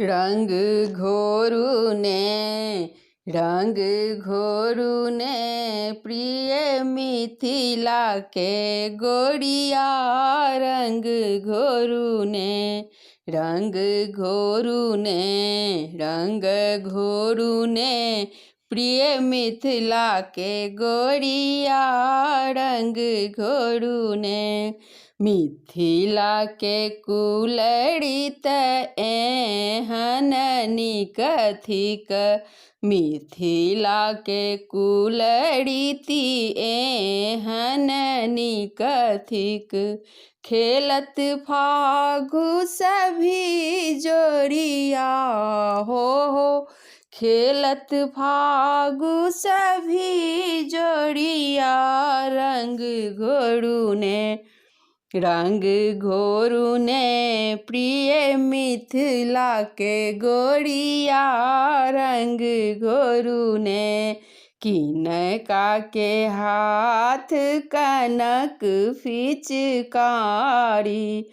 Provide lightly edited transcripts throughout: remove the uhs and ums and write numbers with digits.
रंग घोरू ने प्रिय मिथिला के गोड़िया। रंग घोरू ने प्रिय मिथिला के गोड़िया। रंग घोरू ने मिथिला के कुलड़ित एहन निकथिक। मिथिला के कुलड़िती एहन निकथिक। खेलत फागु सभी जोड़िया हो खेलत फागु सभी जोड़िया। रंग घोरू ने प्रिय मिथिला के गोड़िया। रंग घोरू ने किनका के हाथ कनक पिचकारी।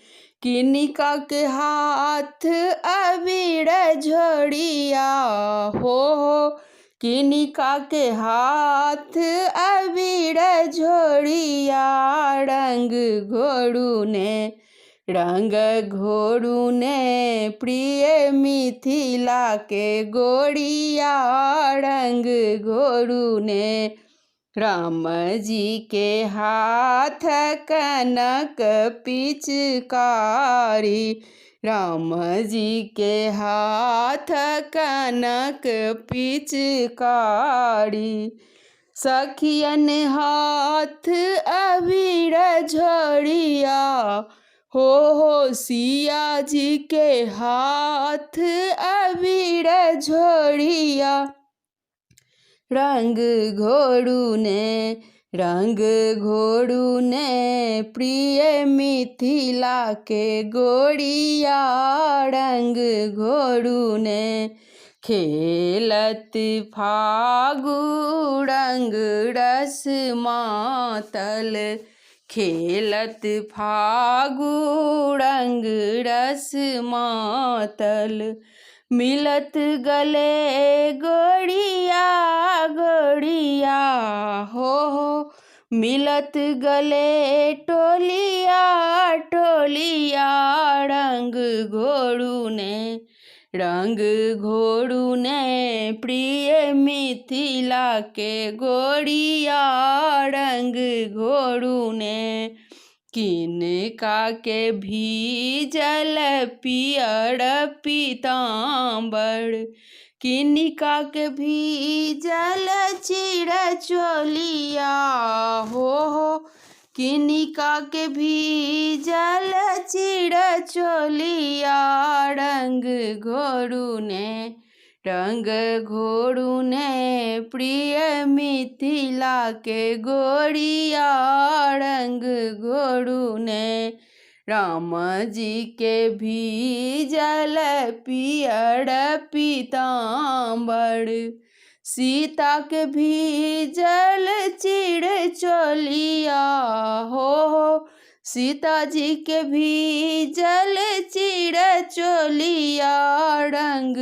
किनका के हाथ अबीर झोड़िया हो किनका के हाथ अबीर झोड़िया। रंग घोरू ने प्रिय मिथिला के गोड़िया। रंग घोरू ने राम जी के हाथ कनक पिचकारी। राम जी के हाथ कनक पिचकारी। सखियन हाथ अबीर झोड़िया हो सिया जी के हाथ अबीर झोड़िया। रंग घोरू ने प्रिय मिथिला के गोड़िया। रंग घोरू ने खेलत फागु रंग रस मातल। खेलत फागु रंग रस मातल। मिलत गले गोड़िया हो मिलत गले टोलिया। रंग घोरू ने प्रिय मिथिला के गोड़िया। रंग घोरू ने किनका के भीजल पियर पीताम्बर। किनका के भीजल चिर चोलिया हो किनका के भीजल चिर चोलिया। रंग घोरू ने प्रिय मिथिला के गोड़िया। रंग घोरू ने राम जी के भीजल पियर पीताम्बर। सीता के भीजल चिर चोलिया हो सीता जी के भीजल चिर चोलिया। रंग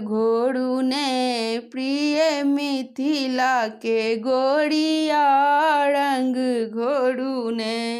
घोरू ने प्रिय मिथिला के गोड़िया। रंग घोरू ने